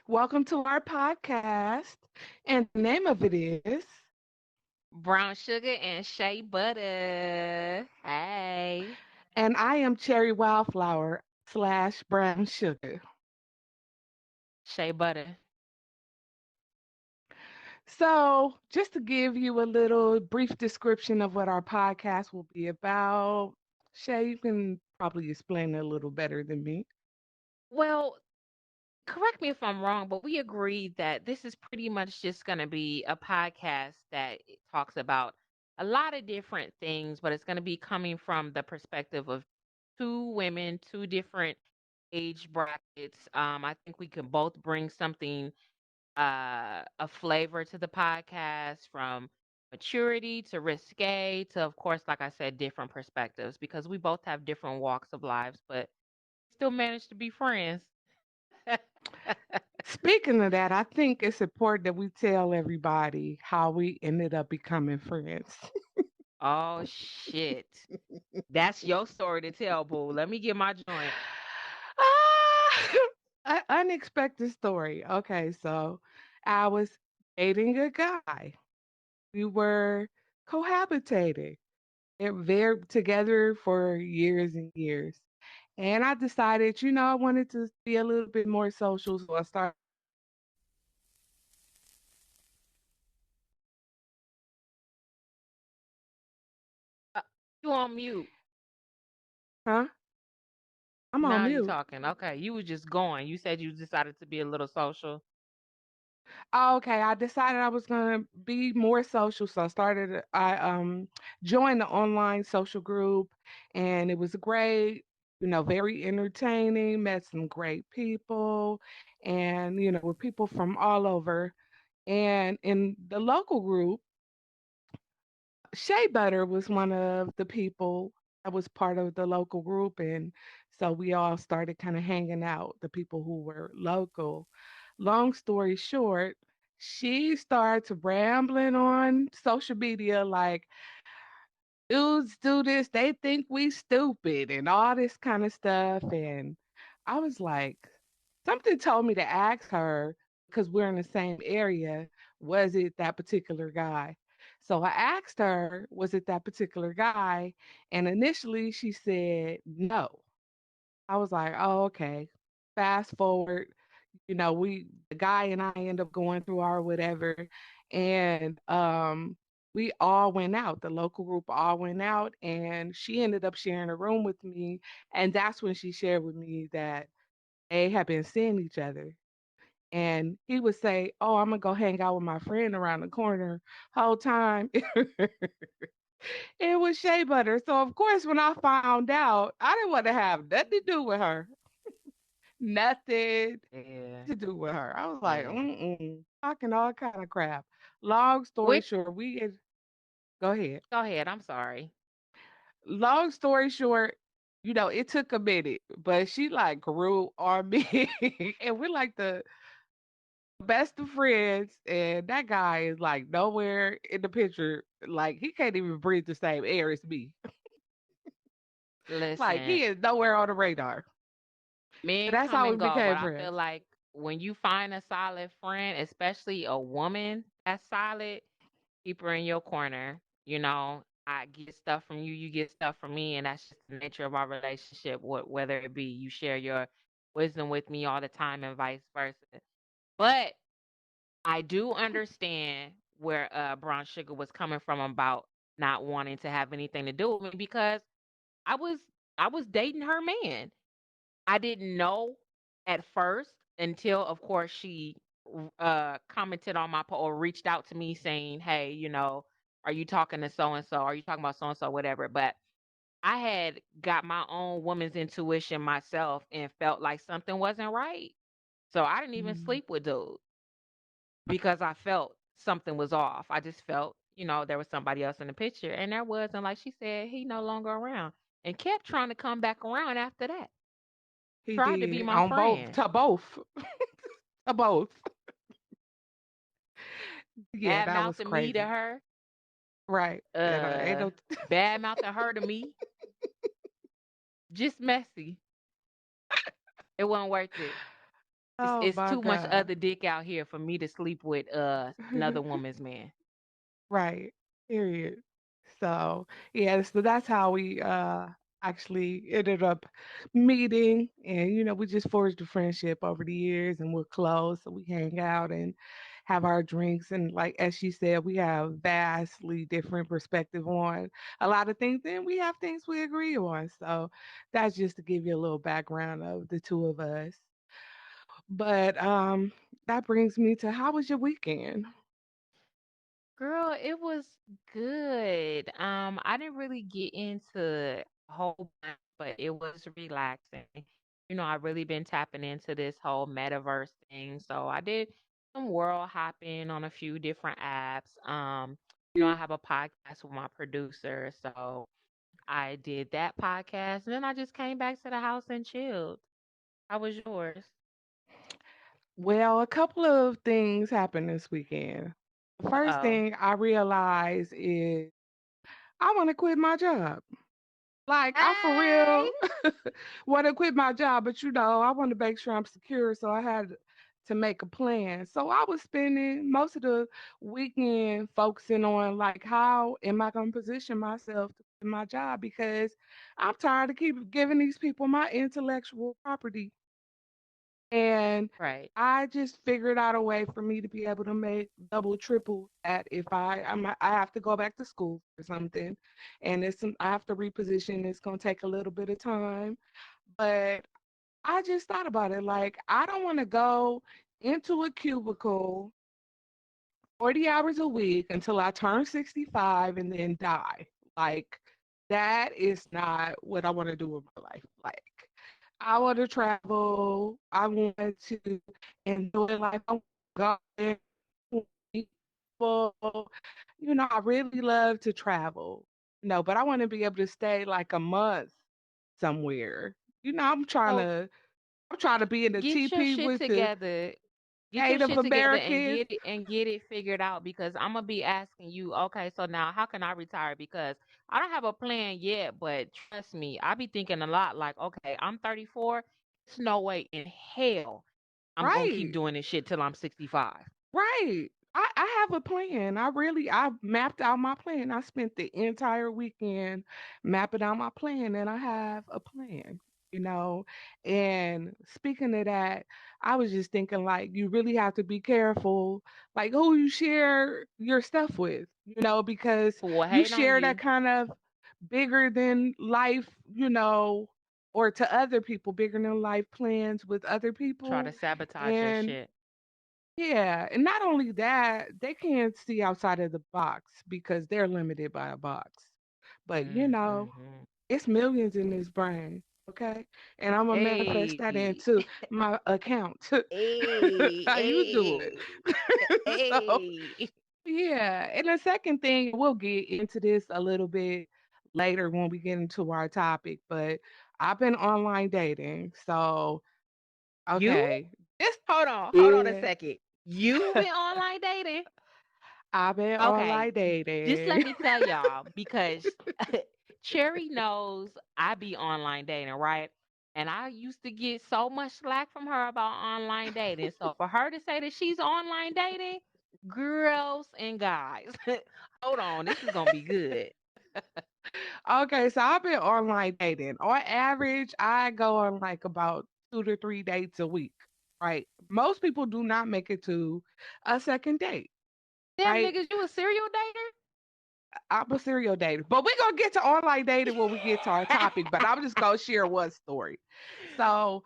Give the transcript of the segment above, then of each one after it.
Welcome to our podcast. And the name of it is, Brown sugar and shea butter. Hey. and I am Cherry Wildflower slash Brown Sugar. Shea butter. So, just to give you a little brief description of what our podcast will be about, Shay, you can probably explain it a little better than me. Well, correct me if I'm wrong, but we agreed that this is pretty much just going to be a podcast that it talks about a lot of different things, but it's going to be coming from the perspective of two women, two different age brackets. I think we can both bring something a flavor to the podcast from maturity to risque to, of course, like I said, different perspectives because we both have different walks of lives, but still manage to be friends. Speaking of that, I think it's important that we tell everybody how we ended up becoming friends. Oh, shit. That's your story to tell, boo. Let me get my joint. Ah, unexpected story. Okay, so I was dating a guy. We were cohabitating and very together for years and years. And I decided, I wanted to be a little bit more social, so I started. Uh, you on mute. Huh? I'm on Now you mute. talking. Okay. You was just going. You said you decided to be a little social. Oh, okay, I decided I was gonna be more social, so I joined the online social group, and it was great. Very entertaining. Met some great people, and with people from all over. And in the local group, Shea Butter was one of the people that was part of the local group, and so we all started kind of hanging out. The people who were local. Long story short, she started rambling on social media like dudes do this, they think we stupid and all this kind of stuff. And I was like, something told me to ask her because we're in the same area, was it that particular guy? So I asked her, was it that particular guy? And initially she said no. I was like, oh, okay. Fast forward, the guy and I end up going through our whatever, and we all went out. The local group all went out, and she ended up sharing a room with me, and that's when she shared with me that they had been seeing each other. And he would say, "Oh, I'm gonna go hang out with my friend around the corner." Whole time, it was Shea Butter. So of course, when I found out, I didn't want to have nothing to do with her. Nothing Yeah. to do with her. I was like, Yeah. mm-mm, talking all kind of crap. Long story Which, short, go ahead. go ahead. I'm sorry. Long story short, it took a minute, but she like grew on me, and we're like the best of friends. And that guy is like nowhere in the picture. Like he can't even breathe the same air as me. Like Listen, he is nowhere on the radar. But men that's come how and we go, but became I feel friends. like when you find a solid friend, especially a woman that's solid, keep her in your corner. I get stuff from you, you get stuff from me, and that's just the nature of our relationship. Whether it be you share your wisdom with me all the time and vice versa. But I do understand where Brown Sugar was coming from about not wanting to have anything to do with me because I was I was dating her man. I didn't know at first until, of course, she commented on my or reached out to me saying, "Hey, are you talking to so and so? Are you talking about so and so? Whatever." But I had got my own woman's intuition myself and felt like something wasn't right. So I didn't even Mm. sleep with dude because I felt something was off. I just felt, there was somebody else in the picture, and there was, and like she said, he no longer around, and kept trying to come back around after that. He Tried to be did my on both friend. to both to both. Yeah, Bad that was mouthing me to crazy. her, Right. And ain't uh, no bad mouthing her to me. Just messy. It wasn't worth it. Oh It's my too much God. other dick out here for me to sleep with another woman's man. Right. Period. So yeah, so that's how we actually ended up meeting, and we just forged a friendship over the years, and we're close, so we hang out and have our drinks, and like as she said, we have vastly different perspective on a lot of things, and we have things we agree on. So that's just to give you a little background of the two of us. But that brings me to, how was your weekend? Girl, it was good. I didn't really get into a whole bunch, but it was relaxing. I really been tapping into this whole metaverse thing. So I did some world hopping on a few different apps. I have a podcast with my producer, so I did that podcast, and then I just came back to the house and chilled. How was yours? Well, a couple of things happened this weekend. The first Uh-oh. thing I realized is I want to quit my job. Like, I for Hey! real want to quit my job, but I want to make sure I'm secure. So I had to make a plan. So I was spending most of the weekend focusing on, like, how am I going to position myself to quit my job, because I'm tired of keep giving these people my intellectual property. And Right. I just figured out a way for me to be able to make double, triple that if I have to go back to school for something, and I have to reposition. It's gonna take a little bit of time, but I just thought about it. Like, I don't want to go into a cubicle 40 hours a week until I turn 65 and then die. Like, that is not what I want to do with my life. Like, I want to travel. I want to enjoy life. I want to go there with people. I really love to travel. No, but I want to be able to stay like a month somewhere. So I'm trying to be in the get your TP shit with the together. Get your Native shit together and Americans. get it figured out, because I'm gonna be asking you, okay, so now how can I retire? Because I don't have a plan yet, but trust me, I be thinking a lot like, okay, I'm 34. There's no way in hell I'm gonna keep Right. doing this shit till I'm 65. Right. I have a plan. I mapped out my plan. I spent the entire weekend mapping out my plan, and I have a plan, you know. And speaking of that, I was just thinking, like, you really have to be careful, like, who you share your stuff with, because People will you hate on share that you, kind of bigger than life, or to other people, bigger than life plans with other try to people. sabotage your And shit. yeah, and not only that, they can't see outside of the box because they're limited by a box. But Mm-hmm. it's millions in this brain, okay? And I'm gonna manifest Hey, that into my account. hey, How you do it? hey, So hey. yeah, and the second thing, we'll get into this a little bit later when we get into our topic, but I've been online dating. So You? okay, this Hold on a yeah, second. You been online dating? I've been Okay, online just let dating. me tell y'all, because Cherry knows I be online dating, right? And I used to get so much slack from her about online dating. So for her to say that she's online dating, girls and guys, hold on, this is gonna be good. Okay, so I've been online dating. On average, I go on like about 2 to 3 dates a week, right? Most people do not make it to a second date, Damn right? niggas, you a serial dater? I'm a serial dater, but we're gonna get to online dating when we get to our topic. But I'm just gonna share one story. So,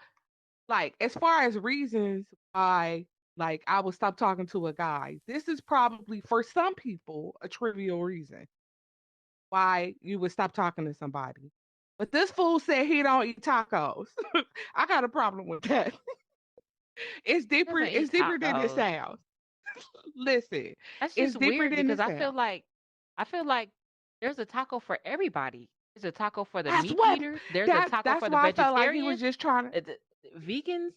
like, as far as reasons why, like, I would stop talking to a guy, this is probably for some people a trivial reason why you would stop talking to somebody. But this fool said he don't eat tacos. I got a problem with that. It's deeper. Doesn't It's eat deeper than it tacos. sounds. Listen, That's it's just deeper weird than because it sounds. I feel like there's a taco for everybody. There's a taco for the That's meat what. eaters. There's a That taco that's for the why I felt like he was vegetarians, just trying to. the vegans,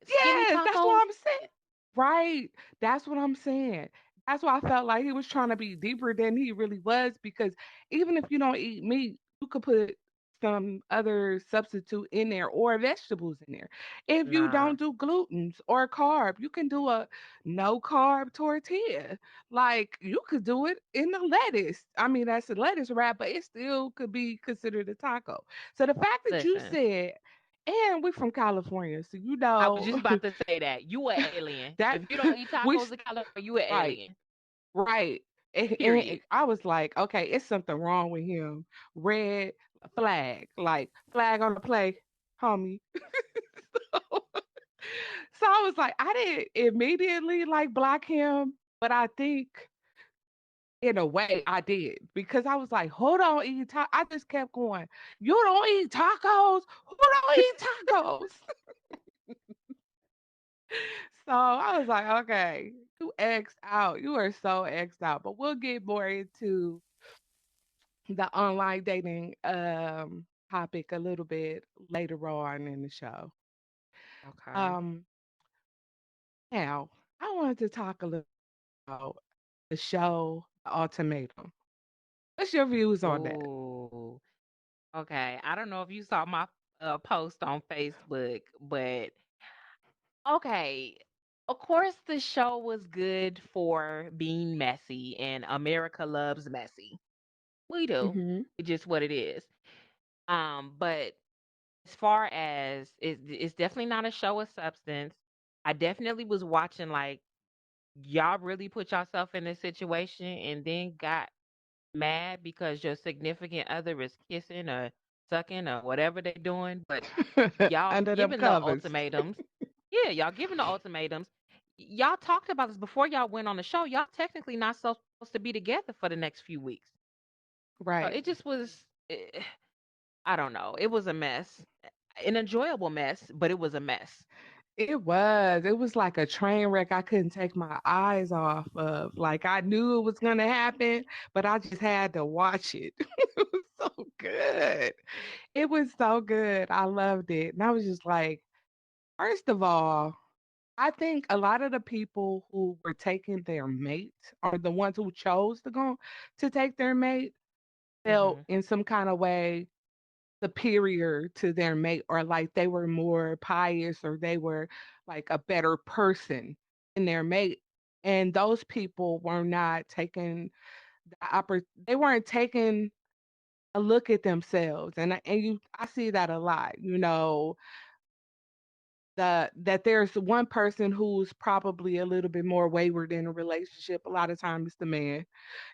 skinny Yes, that's what tacos. I'm saying. Right. That's what I'm saying. That's why I felt like he was trying to be deeper than he really was, because even if you don't eat meat, you could put some other substitute in there or vegetables in there. If you Nah, don't do glutens or carb, you can do a no carb tortilla. Like you could do it in the lettuce. I mean, that's a lettuce wrap, but it still could be considered a taco. So the fact that you listen. said, and we're from California, so you I was know just about to say that. You an alien. that If you don't eat we tacos in California, you an right. alien. Right. And Period. I was like, okay, it's something wrong with him. Red flag, like flag on the play, homie. So I was like, I didn't immediately like block him, but I think in a way I did because I was like, hold on, eat tacos. I just kept going, you don't eat tacos? Who don't eat tacos? So I was like, okay, you X'd out. You are so X'd out. But we'll get more into the online dating topic a little bit later on in the show. Okay. Um Now I wanted to talk a little about the show The Ultimatum. What's your views on that? Ooh. Okay. I don't know if you saw my post on Facebook, but okay. Of course, the show was good for being messy, and America loves messy. We do. Hmm. It's just what it is. But as far as it's definitely not a show of substance. I definitely was watching like y'all really put yourself in this situation and then got mad because your significant other is kissing or sucking or whatever they're doing, but y'all Under them giving the covers. ultimatums. Yeah, y'all giving the ultimatums. Y'all talked about this before y'all went on the show. Y'all technically not supposed to be together for the next few weeks. So Right. it just was, I don't know. It was a mess, an enjoyable mess, but it was a mess. It was. It was like a train wreck I couldn't take my eyes off of. Like I knew it was gonna happen, but I just had to watch it. It was so good. It was so good. I loved it. And I was just like, first of all, I think a lot of the people who were taking their mate or the ones who chose to go to take their mate felt Hmm. in some kind of way superior to their mate or like they were more pious or they were like a better person than their mate. And those people were not taking they weren't taking a look at themselves. I see that a lot, that there's one person who's probably a little bit more wayward in a relationship. A lot of times it's the man,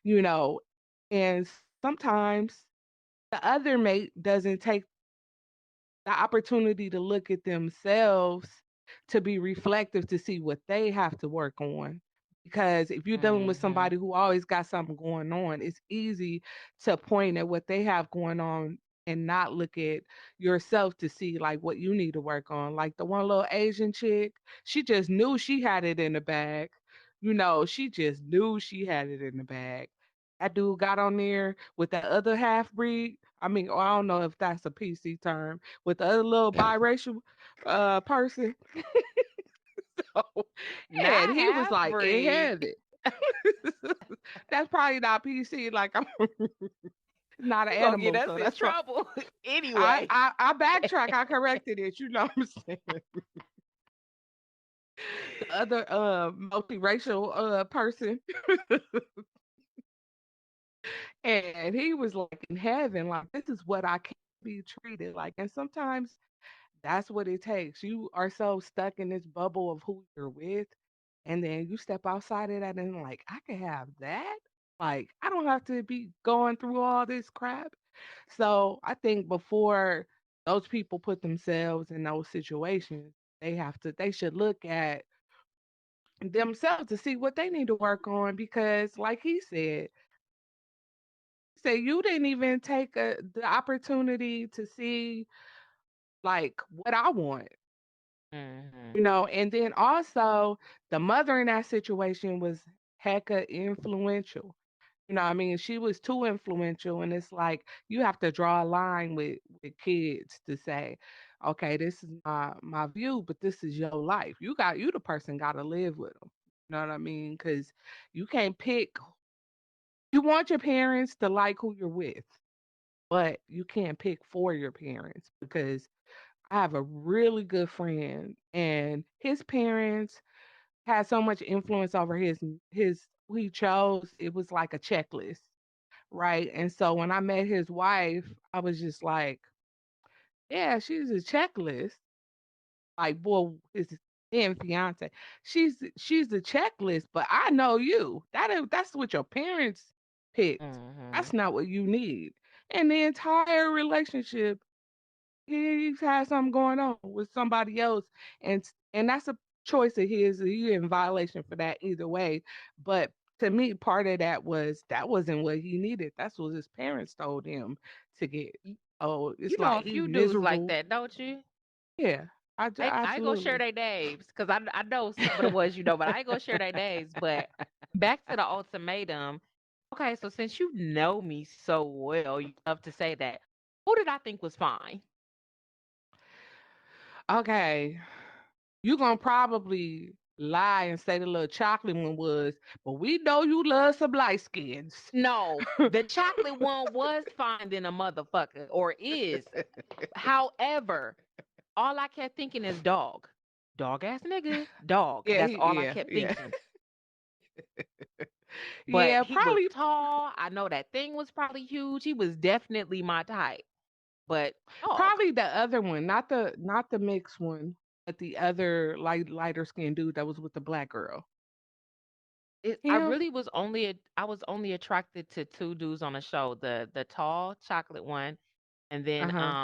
you know, and sometimes the other mate doesn't take the opportunity to look at themselves to be reflective to see what they have to work on. Because if you're dealing with Hmm. somebody who always got something going on, it's easy to point at what they have going on and not look at yourself to see like what you need to work on. Like the one little Asian chick, she just knew she had it in the bag. She just knew she had it in the bag. That dude got on there with that other half breed. I mean, I don't know if that's a PC term with the other little biracial person. So, and Not he was half like in breed. heaven. That's probably not PC. Like I'm not an You gonna get animal, us so in that's why trouble I anyway. I, I backtrack. I corrected it. You know what I'm saying? The other multiracial person, and he was like in heaven. Like this is what I can be treated like, and sometimes that's what it takes. You are so stuck in this bubble of who you're with, and then you step outside of that and like, I can have that. Like, I don't have to be going through all this crap. So I think before those people put themselves in those situations, they should look at themselves to see what they need to work on because like he said, say you didn't even take the opportunity to see like what I want. Hmm. And then also the mother in that situation was hecka influential. I mean, she was too influential, and it's like you have to draw a line with kids to say, okay, this is my view, but this is your life. You the person got to live with them. You know what I mean? Because you can't pick. You want your parents to like who you're with, but you can't pick for your parents because I have a really good friend and his parents had so much influence over his who he chose. It was like a checklist, right? And so when I met his wife, I was just like, yeah, she's a checklist. Like, boy, his then fiance, she's the checklist, but I know you. That's what your parents picked. Mm-hmm. That's not what you need. And the entire relationship, he's had something going on with somebody else, and that's a choice of his. He in violation for that either way. But to me, part of that wasn't what he needed. That's what his parents told him to get. Y- Oh, You it's know like a he's few dudes like miserable. that, don't you? Yeah, I ain't gonna share absolutely. their names because I know some of the ones you know, but I ain't gonna share their names. But back to the ultimatum. Okay, so since you know me so well, you love to say that. Who did I think was fine? Okay, you gonna probably lie and say the little chocolate one was, but we know you love some light skins. No, the chocolate one was fine than a motherfucker, or is. However, all I kept thinking is dog. Dog ass nigga. Dog. Yeah, That's all I yeah, kept yeah, thinking. But yeah. he was Probably, tall. I know that thing was probably huge. He was definitely my type. But dog. probably the other one, not the mixed one, but the other lighter skinned dude that was with the black girl. I Him. really was I was only attracted to two dudes on the show, the tall chocolate one, and Uh then huh.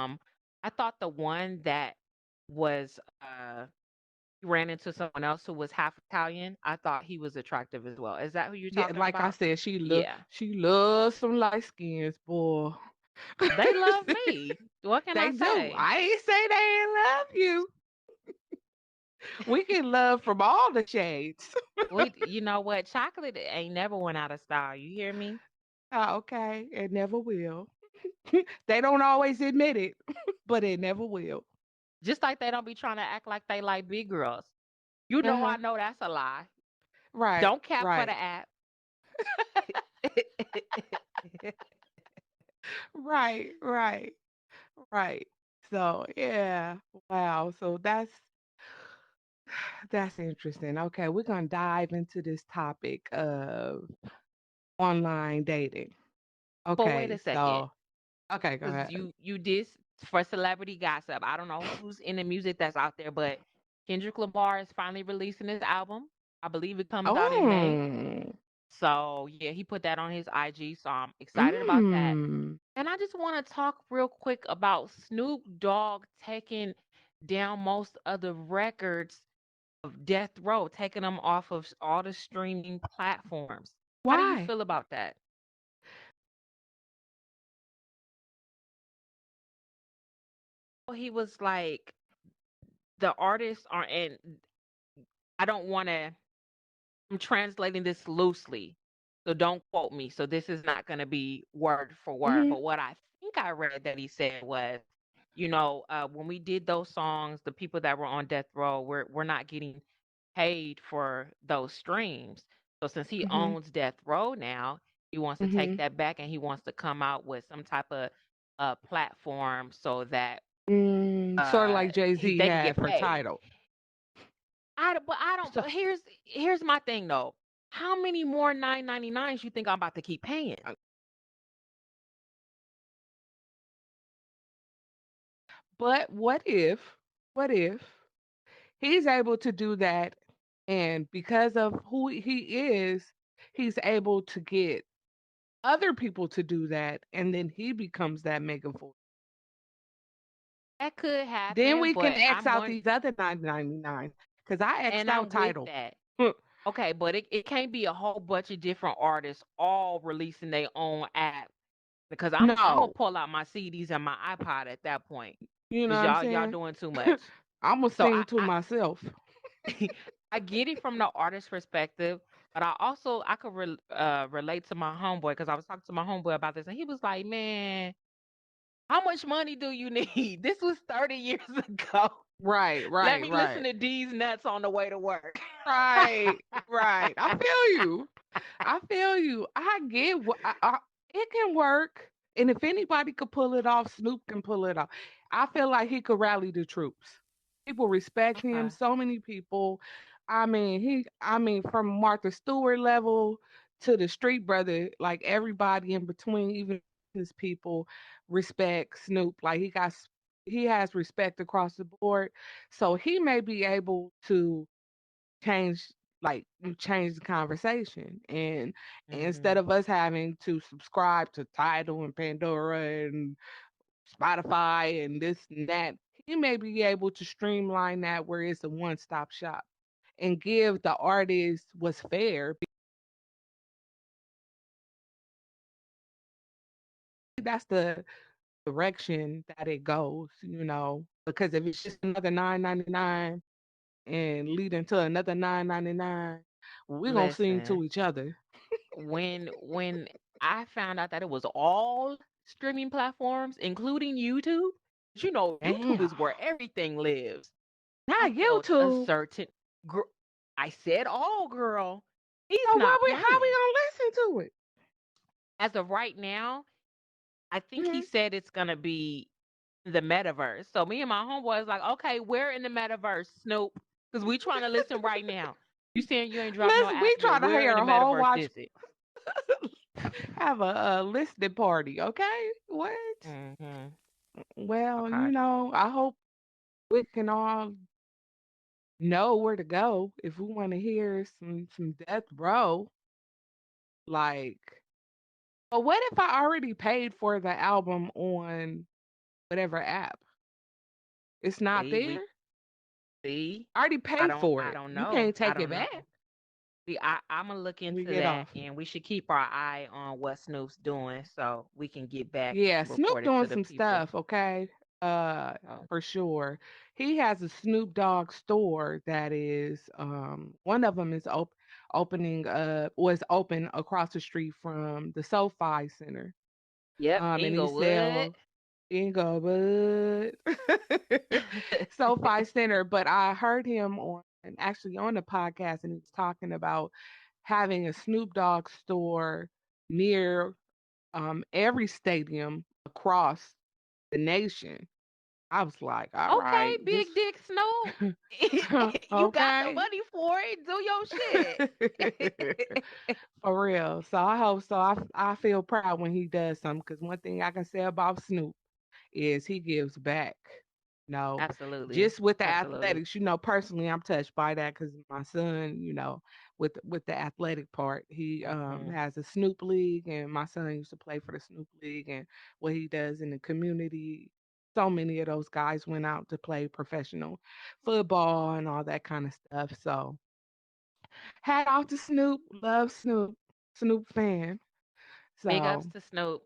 I thought the one that was ran into someone else who was half Italian. I thought he was attracactive as well. Is that who you're Yeah, talking like I about? said, Yeah. she loves some light skins, boy. They love me. What can I They do. say? I ain't say they ain't love you. We can love from all the shades. You know what? Chocolate ain't never went out of style. You hear me? Okay, it never will. They don't always admit it, but it never will. Just like they don't be trying to act like they like big girls. You Uh know, huh. I know that's a lie. Right. Don't cap for Right. the app. Right. Right. Right. So yeah. Wow. So that's interesting. Okay, we're gonna dive into this topic of online dating. But wait Okay. a second, So okay, go because ahead. you did for celebrity gossip. I don't know who's in the music that's out there, but Kendrick Lamar is finally releasing his album. I believe it comes out in May. Oh. So yeah, he put that on his IG. So I'm excited about that. Mm. And I just want to talk real quick about Snoop Dogg taking down most of the records of Death Row, taking them off of all the streaming platforms. How do you Why? feel about that? Well, he was like, the artists are, and I don't want to, I'm translating this loosely, so don't quote me. So this is not going to be word for word. Mhm. But what I think I read that he said was, when we did those songs, the people that were on Death Row, we're not getting paid for those streams. So since he Mhm. owns Death Row now, he wants to take Mhm. that back and he wants to come out with some type of platform so that Sort of like Jay Z they can had get for paid. Title. But I don't. So, But here's my thing though. How many more 9.99s you think I'm about to keep paying? uh, but what if he's able to do that, and because of who he is, he's able to get other people to do that, and then he becomes that mega force. That could Then happen, we can but X out these other 999 because I X'd out I'm with Title. that. Okay, but it can't be a whole bunch of different artists all releasing their own app because I'm gonna No, pull out my CDs and my iPod at that point you know because what I'm y'all saying? doing too much. I'm gonna So sing to myself. I get it from the artist perspective, but I could relate to my homeboy because I was talking to my homeboy about this and he was like, "Man, how much money do you need? This was 30 years ago. Right, Let right, me listen right. to these nuts on the way to work." Right, right. I feel you. I feel you. I get what it can work. And if anybody could pull it off, Snoop can pull it off. I feel like he could rally the troops. People respect him. Okay. So many people. I mean, from Martha Stewart level to the street brother, like everybody in between, even his people respect Snoop. Like he has respect across the board. So he may be able to change like you change the conversation, and instead Mhm. of us having to subscribe to Tidal and Pandora and Spotify and this and that, he may be able to streamline that where it's a one-stop shop and give the artist what's fair. That's the direction that it goes, because if it's just another 9.99 and leading to another 9.99, we're gonna sing Listen, to each other. when I found out that it was all streaming platforms, including YouTube, 'cause YouTube Damn. is where everything lives. I Not felt a YouTube. certain gr- I said all, girl. He's So not how we playing. gonna listen to it? As of right now, I think he Mhm. said it's gonna be the metaverse. So me and my homeboy is like, okay, where in the metaverse, Snoop? Because we trying to listen right now. You saying you ain't dropped no Listen, we album yet? try to Where hear in the a whole metaverse watch, is it? have a listening party, okay? What? Hmm. Well, Okay. I hope we can all know where to go if we want to hear some Death Row. Like, but what if I already paid for the album on whatever app? It's not See, there. we see. I already paid for I it. don't You know. can't I take it don't know. back. See, I'm gonna look We into get that, off. and we should keep our eye on what Snoop's doing, so we can get back Yeah, and Snoop report it doing to the some people. stuff, okay? Oh, For sure. He has a Snoop Dogg store that is one of them is opening was open across the street from the SoFi Center. yep, And he Inglewood. sells Inglewood SoFi Center, but I heard him actually on the podcast, and he was talking about having a Snoop Dogg store near every stadium across the nation. I was like, all Okay, right, this Big Dick Snoop. You got the okay. money for it. Do your shit. For real. So I hope so. I feel proud when he does something, because one thing I can say about Snoop is he gives back. No, Absolutely. just with the Absolutely. athletics, personally, I'm touched by that because my son, with the athletic part, he Hmm. has a Snoop League, and my son used to play for the Snoop League, and what he does in the community. So many of those guys went out to play professional football and all that kind of stuff. So, hat off to Snoop, love Snoop, Snoop fan. Big ups So, to Snoop.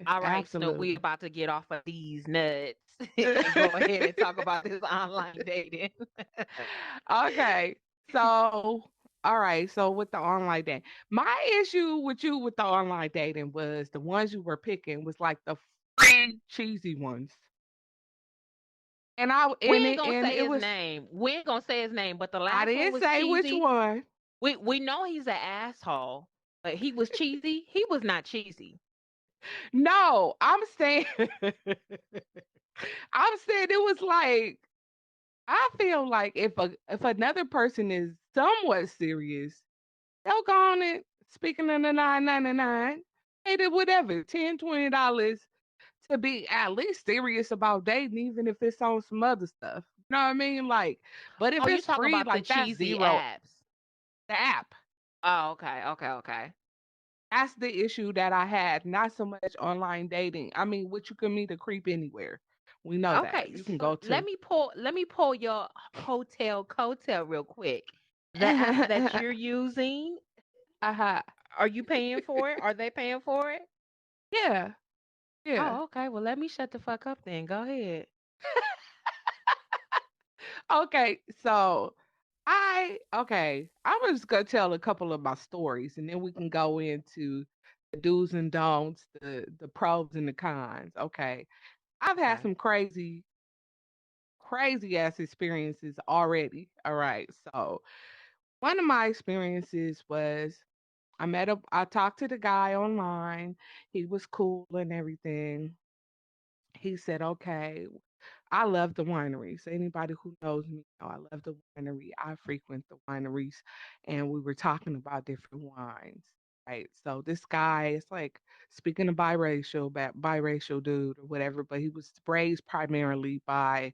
All right, Snoop, we absolutely. about to get off of these nuts and go ahead and talk about this online dating. Okay. So, all right. So with the online dating, my issue with you with the online dating was the ones you were picking was like the free cheesy ones. We ain't gonna And say it his was name. We ain't gonna say his name, but the I last one didn't was say which cheesy. one. We know he's an asshole, but he was cheesy. He was not cheesy. No, I'm saying I'm saying it was like I feel like if another person is somewhat serious, they'll go on it. Speaking of the 9.99, pay it whatever, $10, $20 to be at least serious about dating, even if it's on some other stuff. You know what I mean? Like, but if Oh, you it's talking free, about the like that's cheesy zero. apps. The app. Oh, okay, okay, okay. That's the issue that I had. Not so much online dating. I mean, what you can meet a creep anywhere. We know that. Okay, You can so go to let me pull your hotel coattail real quick. The app that you're using, uh-huh. are you paying for it? Are they paying for it? Yeah. Yeah. Oh, okay. Well, let me shut the fuck up then. Go ahead. Okay, so I'm just gonna tell a couple of my stories, and then we can go into the do's and don'ts, the pros and the cons. Okay. I've had Okay. some crazy ass experiences already. All right. So one of my experiences was I talked to the guy online. He was cool and everything. He said, okay, I love the wineries. Anybody who knows me know I love the winery. I frequent the wineries, and we were talking about different wines. Right. So this guy is like speaking of biracial dude or whatever, but he was raised primarily by,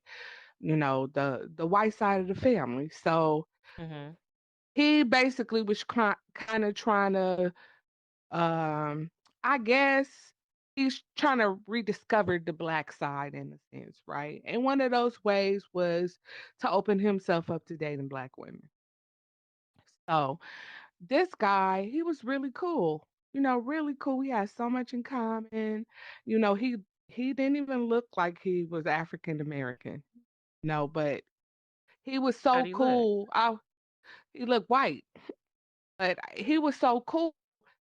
the white side of the family. So Mhm. he basically was kind of trying to, um, I guess he's trying to rediscover the black side in a sense, right? And one of those ways was to open himself up to dating black women. So this guy, he was really cool. Really cool. We had so much in common. He didn't even look like he was African American. No, but he was How'd so he look? cool. He looked white, but he was so cool.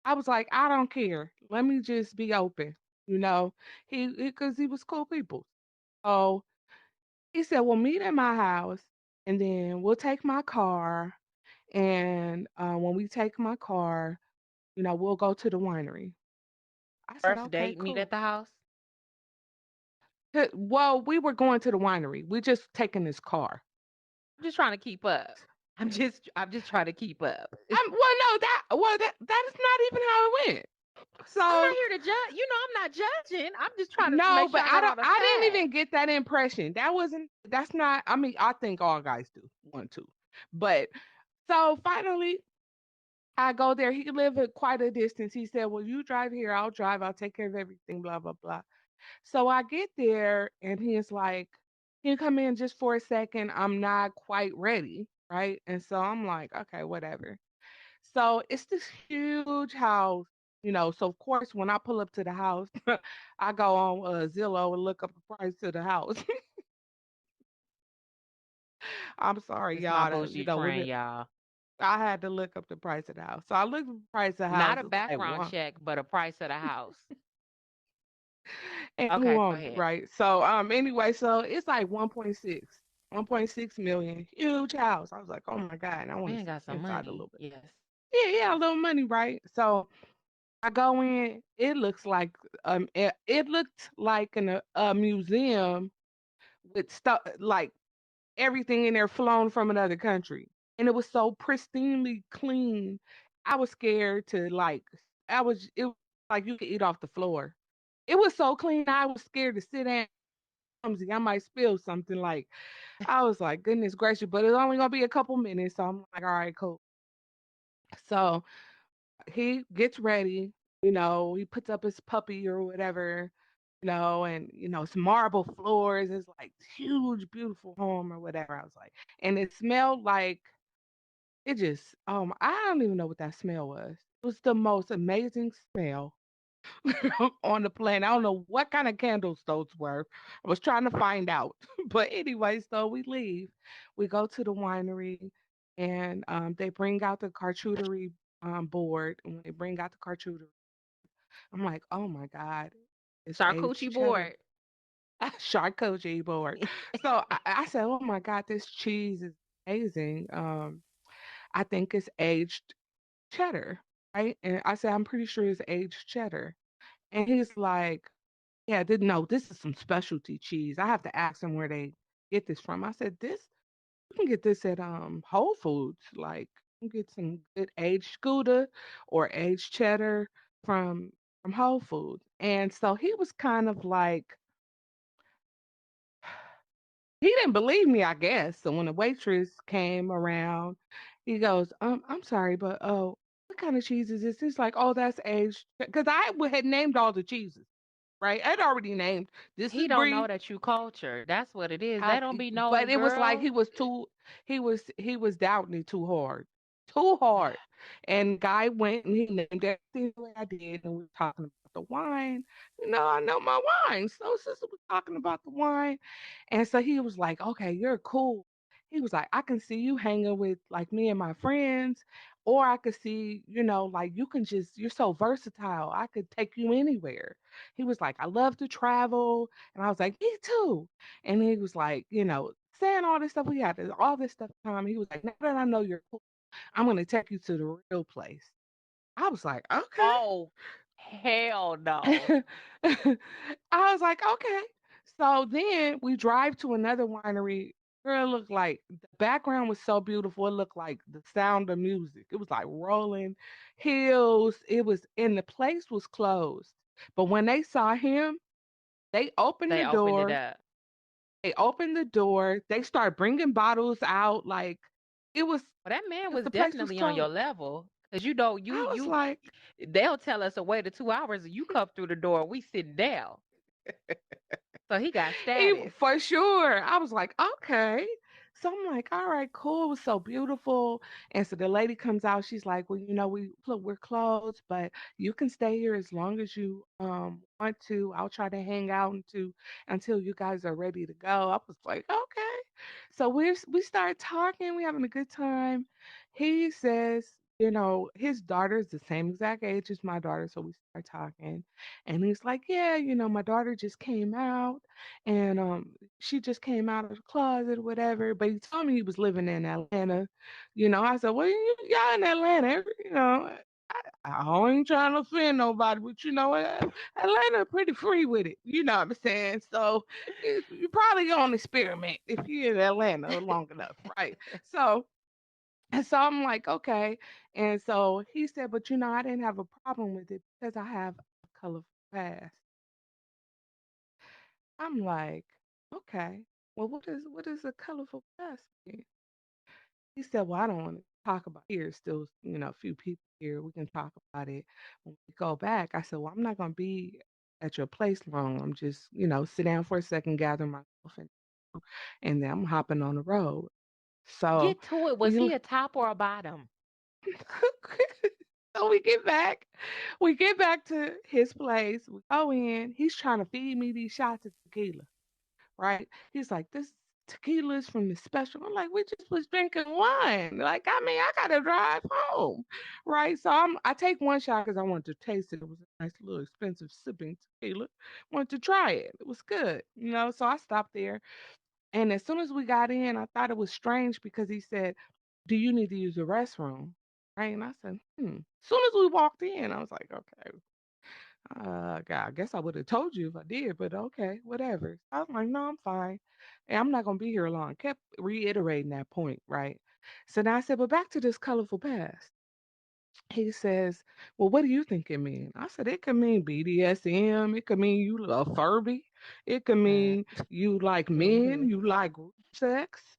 I was like, I don't care. Let me just be open. You know, because he was cool people. So he said, well, meet at my house, and then we'll take my car. And when we take my car, we'll go to the winery. I said, First okay, date, meet at cool. the house? Well, we were going to the winery. We just taking this car. I'm just trying to keep up. I'm just trying to keep up. Well, no, that is not even how it went. I'm not So here to judge. I'm not judging. I'm just trying to no, make sure but I got all the I didn't facts. even get that impression. That's not, I mean, I think all guys do want to. But so finally I go there. He live at quite a distance. He said, well, you drive here, I'll drive, I'll take care of everything, blah, blah, blah. So I get there and he's like, can you come in just for a second? I'm not quite ready. Right. And so I'm like, okay, whatever. So it's this huge house, So of course, when I pull up to the house, I go on Zillow and look up the price of the house. I'm sorry, It's my y'all. bougie friend, y'all. I had to look up the price of the house. So I looked at the price of the Not house. a It's like background one, check, but a price of the house. and who Okay, go owned it, ahead. right? So anyway, so it's like 1.6 million, huge house. I was like, oh my god, and I want to Man see got some inside a money. little bit. Yes. Yeah, a little money, right? So I go in. It looks like it looked like a museum with stuff like everything in there flown from another country, and it was so pristinely clean. I was scared to like. It was like you could eat off the floor. It was so clean. I was scared to sit down. Clumsy, I might spill something. Like I was like, goodness gracious, but it's only gonna be a couple minutes. So I'm like, all right, cool. So he gets ready, he puts up his puppy or whatever, and it's marble floors, it's like huge, beautiful home or whatever. I was like, and it smelled like it just I don't even know what that smell was. It was the most amazing smell on the planet. I don't know what kind of candles those were. I was trying to find out. But anyway, so we leave. We go to the winery and they bring out the charcuterie board. And when they bring out the charcuterie, I'm like, oh my God, it's aged Charcuterie cheddar. board. Charcuterie board. So I said, oh my God, this cheese is amazing. I think it's aged cheddar, right? And I said, I'm pretty sure it's aged cheddar. And he's like, yeah, didn't know this is some specialty cheese. I have to ask him where they get this from. I said, this you can get this at Whole Foods. Like you can get some good aged Gouda or aged cheddar from from Whole Foods. And so he was kind of like he didn't believe me, I guess. So when the waitress came around, he goes, I'm sorry, but oh, what kind of cheese is this? He's like, oh, that's aged because had named all the cheeses, right? I'd already named this is He don't know brie. that you cultured. That's what it is. I, They don't be knowing, but it was like girl. he was doubting it too hard. And guy went and he named everything the way I did, and we were talking about the wine. I know my wine. So sister was talking about the wine, and so he was like, "Okay, you're cool." He was like, "I can see you hanging with like me and my friends." Or I could see, like you're so versatile. I could take you anywhere. He was like, I love to travel. And I was like, me too. And he was like, saying all this stuff. We had all this stuff time. He was like, now that I know you're cool, I'm gonna take you to the real place. I was like, okay. Oh, hell no. I was like, okay. So then we drive to another winery. Girl, it looked like the background was so beautiful. It looked like the sound of music. It was like rolling hills. It was, and the place was closed. But when they saw him, they opened They the opened it door. up. They opened the door. They started bringing bottles out. Like it was, Well, that man because was the place was definitely on your closed. level. Cause you know, I was like, they'll tell us to wait 2 hours and you come through the door, we sitting down. So he got status. For sure. I was like, okay. So I'm like, all right, cool. It was so beautiful. And so the lady comes out. She's like, well, we're closed, but you can stay here as long as you want to. I'll try to hang out until you guys are ready to go. I was like, okay. So we start talking. We having a good time. He says, his daughter is the same exact age as my daughter. So we start talking. And he's like, yeah, my daughter just came out and she just came out of the closet or whatever. But he told me he was living in Atlanta. I said, well, y'all in Atlanta, I ain't trying to offend nobody, but Atlanta pretty free with it. You know what I'm saying? So you probably gonna experiment if you're in Atlanta long enough, right? So and so I'm like, okay. And so he said, but I didn't have a problem with it because I have a colorful past. I'm like, okay. Well, what is a colorful past mean? He said, well, I don't want to talk about here. Still, a few people here. We can talk about it when we go back. I said, well, I'm not gonna be at your place long. I'm just, sit down for a second, gather myself, and then I'm hopping on the road. So Get to it. Was we he a top or a bottom? so we get back to his place. We go in. He's trying to feed me these shots of tequila, right? He's like, this tequila is from the special. I'm like, we just was drinking wine. Like, I mean, I gotta drive home, right? So I take one shot because I wanted to taste it. It was a nice little expensive sipping tequila. Wanted to try it. It was good, So I stopped there, and as soon as we got in, I thought it was strange because he said, "Do you need to use the restroom?" Right? And I said, "Hmm." As soon as we walked in, I was like, "Okay, God, I guess I would have told you if I did, but okay, whatever." I was like, "No, I'm fine. And I'm not gonna be here long." Kept reiterating that point, right? So now I said, "But back to this colorful past." He says, well, what do you think it means? I said, it could mean BDSM. It could mean you a Furby. It could Mm. mean you like men. You like group sex.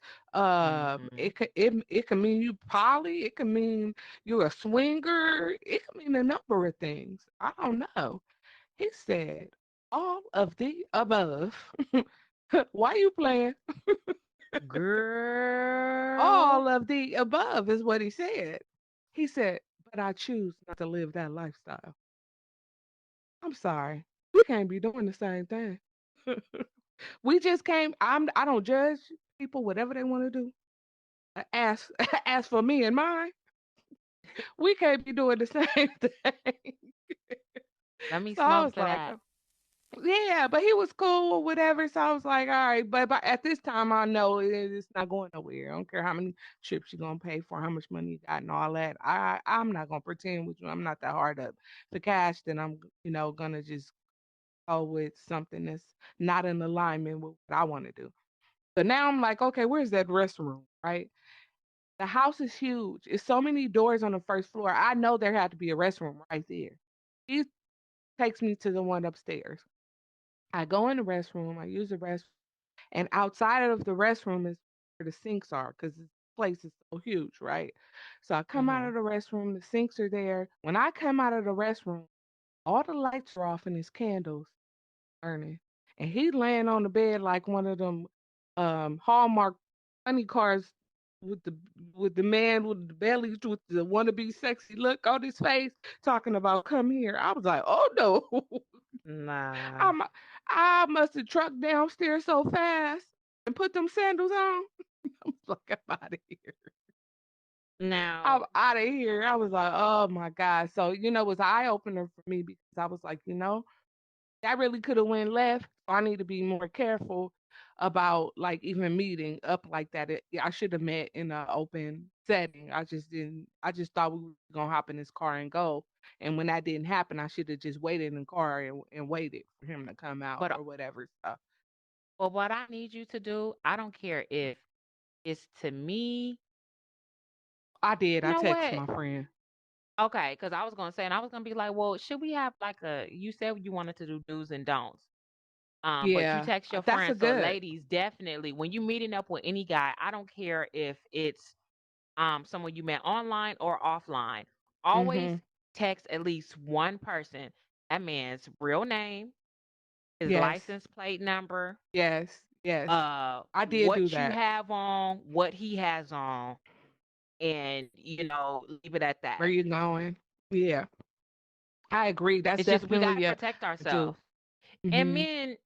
Mm-hmm. It could mean you poly. It could mean you're a swinger. It could mean a number of things. I don't know. He said, all of the above. Why you playing? Girl. All of the above is what he said. He said, but I choose not to live that lifestyle. I'm sorry. We can't be doing the same thing. We just can't. I don't judge people, whatever they want to do. As as for me and mine, we can't be doing the same thing. Let me So I smoke was to like, that. yeah, but he was cool, whatever. So I was like, all right, but at this time, I know it's not going nowhere. I don't care how many trips you're gonna pay for, how much money you got, and all that. I'm not gonna pretend with you. I'm not that hard up for cash. Then I'm gonna just go with something that's not in alignment with what I want to do. So now I'm like, okay, where's that restroom, right? The house is huge. It's so many doors on the first floor. I know there had to be a restroom right there. He takes me to the one upstairs. I go in the restroom. I use the restroom, and outside of the restroom is where the sinks are because this place is so huge, right? So I come out Mm-hmm. of the restroom. The sinks are there. When I come out of the restroom, all the lights are off and his candles burning, and he laying on the bed like one of them Hallmark funny cars with the man with the belly with the wannabe sexy look on his face talking about come here. I was like, oh no. Nah. I'm I must have trucked downstairs so fast and put them sandals on. I'm like, I'm out of here. I'm Now, out of here. I was like, oh my God. So, it was an eye opener for me because I was like, that really could have went left. So I need to be more careful about like even meeting up like that. I should have met in an open setting. I just didn't. I just thought we were gonna hop in this car and go. And when that didn't happen, I should have just waited in the car and waited for him to come out But or whatever. So what I need you to do, I don't care if it's to me. I did. You I know text what? my friend. Okay, because I was gonna say, and I was gonna be like, well, should we have like a? You said you wanted to do do's and don'ts. But you Yeah, text your that's a friends. So good. ladies, definitely when you meeting up with any guy, I don't care if it's someone you met online or offline. Always Mhm. text at least one person. That man's real name, his Yes. license plate number, Yes. Yes. I did do what you that. have on, what he has on, and leave it at Where that. you going? Yeah, I agree. That's It's just we gotta definitely protect a do. ourselves. And Mhm. men,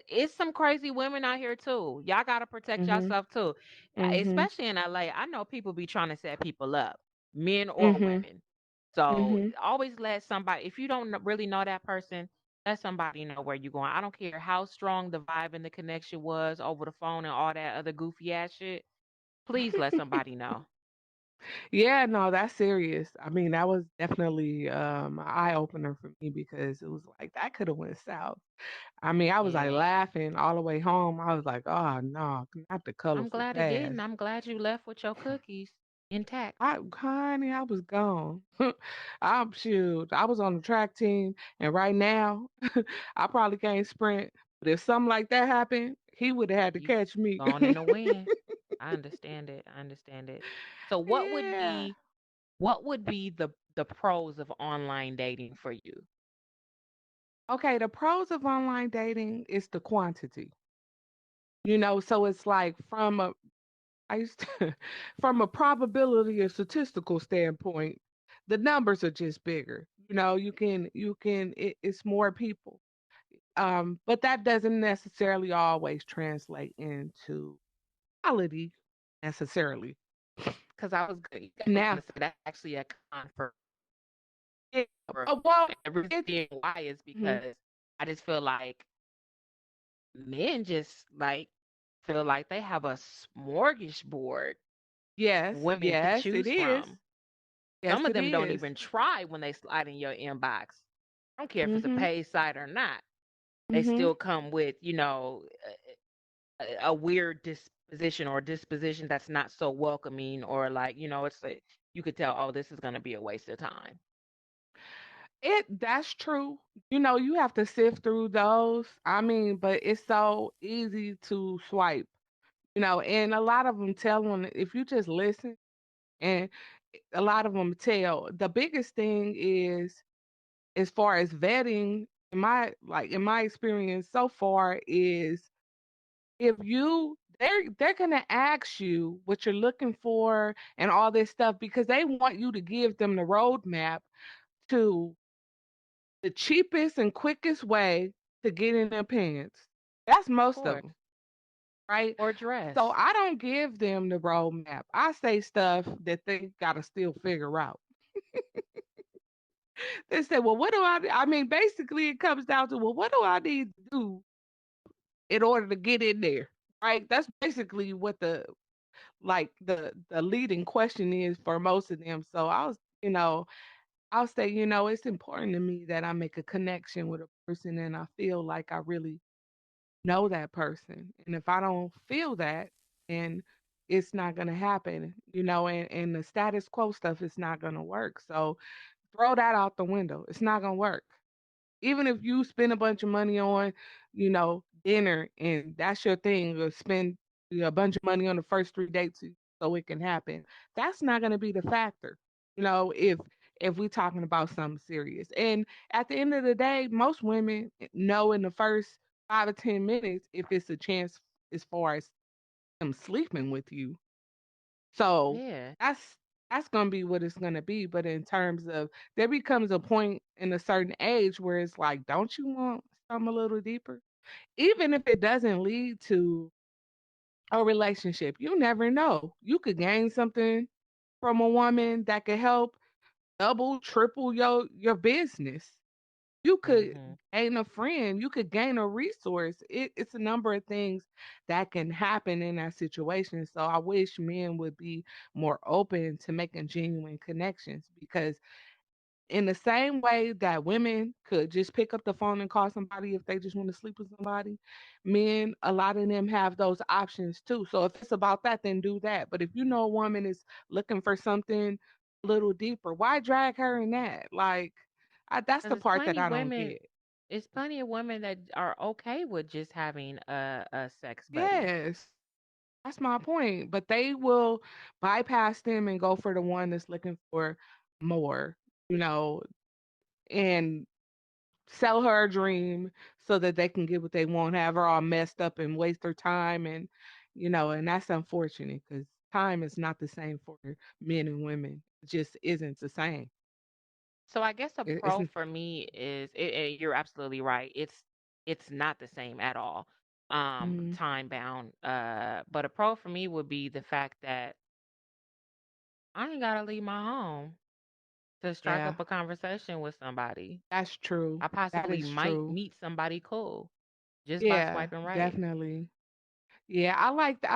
it's some crazy women out here too. Y'all gotta protect Mhm. yourself too. Mhm. Especially in LA. I know people be trying to set people up, men or Mhm. women. So Mhm. always let somebody, if you don't really know that person, let somebody know where you're going. I don't care how strong the vibe and the connection was over the phone and all that other goofy ass shit. Please let somebody know. Yeah, no, that's serious. I mean, that was definitely an eye opener for me because it was like that could have went south. I mean, I was like Yeah. laughing all the way home. I was like, oh no, not the I'm colorful glad it bath. didn't. I'm glad you left with your cookies intact. Honey, I was gone. I'm shoot. I was on the track team, and right now, I probably can't sprint. But if something like that happened, he would have had to You catch me. gone in the wind. I understand it. I understand it. So Yeah. what would be the pros of online dating for you? Okay, the pros of online dating is the quantity. So it's like I used to, from a probability or statistical standpoint, the numbers are just bigger. It's more people. But that doesn't necessarily always translate into quality necessarily. Because I was Now, gonna say that's actually a con yeah, for well, and the reason it's being why is mhm. because I just feel like men just like feel like they have a smorgasbord Yes, of women to yes, it choose is. from. Yes, Some of it them don't is. even try when they slide in your inbox. I don't care if it's a Mhm, paid site or not. They mhm. still come with, a weird disposition or disposition that's not so welcoming or like, it's like you could tell, oh, this is gonna be a waste of time. That's true. You have to sift through those. I mean, but it's so easy to swipe. And a lot of them tell on if you just listen, and a lot of them tell. The biggest thing is as far as vetting in my experience so far is if they're gonna ask you what you're looking for and all this stuff because they want you to give them the roadmap to the cheapest and quickest way to get in their pants. That's Of most of course. them, right? Or So dress. I don't give them the roadmap. I say stuff that they gotta still figure out. They say, "Well, what do I mean, basically, it comes down to, well, what do I need to do in order to get in there?" Right? That's basically what the leading question is for most of them. So I'll say, it's important to me that I make a connection with a person and I feel like I really know that person. And if I don't feel that, then it's not gonna happen, and the status quo stuff is not gonna work. So throw that out the window. It's not gonna work. Even if you spend a bunch of money on, dinner and that's your thing, or spend a bunch of money on the first 3 dates so it can happen, that's not going to be the factor. If we're talking about something serious. And at the end of the day, most women know in the first 5 or 10 minutes if it's a chance as far as them sleeping with you. So Yeah. that's gonna be what it's gonna be. But in terms of there becomes a point in a certain age where it's like, don't you want something a little deeper? Even if it doesn't lead to a relationship, you never know. You could gain something from a woman that could help double, triple your business. You could Mm-hmm. gain a friend, you could gain a resource. It's a number of things that can happen in that situation. So I wish men would be more open to making genuine connections because in the same way that women could just pick up the phone and call somebody if they just want to sleep with somebody, men, a lot of them have those options too. So if it's about that, then do that. But if you know a woman is looking for something a little deeper, why drag her in that? Like, that's the Because part that I don't get. it's plenty of women that are okay with just having a sex buddy. Yes, that's my point. But they will bypass them and go for the one that's looking for more, you know, and sell her a dream so that they can get what they want, have her all messed up and waste her time and that's unfortunate because time is not the same for men and women. It just isn't the same. So I guess a It's pro for me is you're absolutely right. It's not the same at all. mm, Time bound. But a pro for me would be the fact that I ain't gotta leave my home to strike yeah, up a conversation with somebody. that's true. I That possibly is might true. meet somebody cool just by Yeah, swiping right. definitely. Yeah, I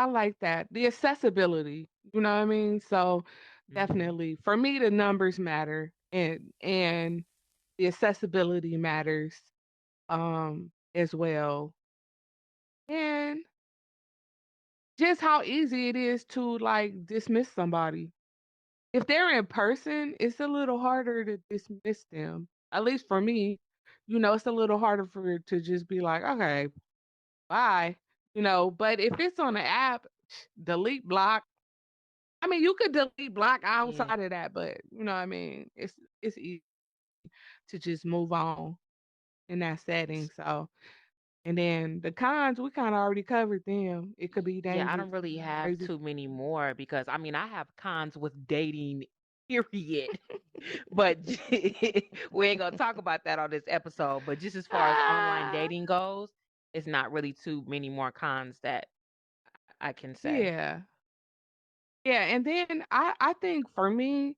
like that. The accessibility, you know what I mean? So Hmm. definitely for me the numbers matter and the accessibility matters as well. And just how easy it is to like dismiss somebody. If they're in person, it's a little harder to dismiss them. At least for me, it's a little harder for to just be like, okay, bye. But if it's on the app, delete block. I mean, you could delete block Yeah. outside of that, but you know what I mean? It's easy to just move on in that setting. So and then the cons, we kind of already covered them. It could be Yeah, I dangerous, don't really have crazy. too many more because I mean I have cons with dating, period. But we ain't gonna talk about that on this episode. But just as far as online Ah, dating goes, it's not really too many more cons that I can say. yeah. Yeah. And then I think for me,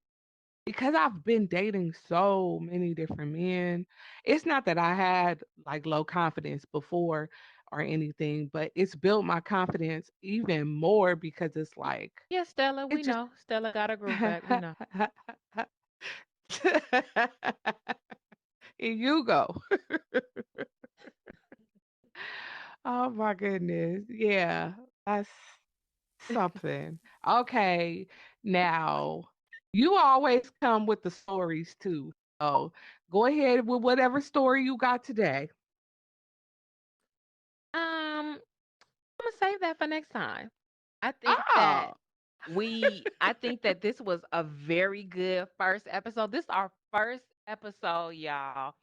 because I've been dating so many different men, it's not that I had like low confidence before or anything, but it's built my confidence even more because it's like, Yeah, Stella, it we just. know. Stella got a groove back. We know. Here you go. Oh my goodness. Yeah, that's something. Okay, now you always come with the stories too. So go ahead with whatever story you got today. I'm gonna save that for next time. I think that Oh, I think that this was a very good first episode. This is our first episode, y'all.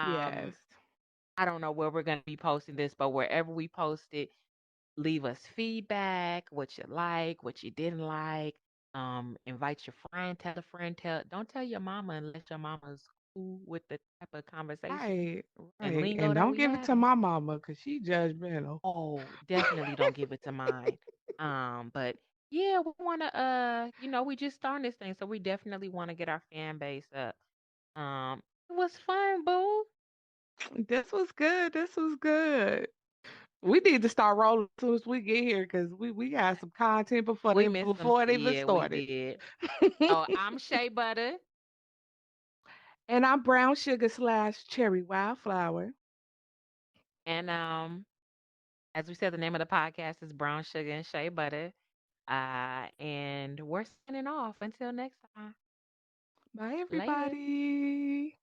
yes. Um, I don't know where we're gonna be posting this, but wherever we post it, leave us feedback, what you like, what you didn't like. Invite your friend, tell a friend, don't tell your mama unless your mama's cool with the type of conversation Right, and right. lingo And that don't we give it to having. my mama because she judgmental. Oh, definitely don't give it to mine. But yeah, we wanna we just starting this thing, so we definitely wanna get our fan base up. It was fun, boo. This was good. This was good. We need to start rolling as soon as we get here because we got some content We missed some before it even yeah, we started. did. Oh, I'm Shea Butter. And I'm brown sugar / cherry wildflower. And as we said, the name of the podcast is Brown Sugar and Shea Butter. And we're signing off until next time. Bye, Later. everybody.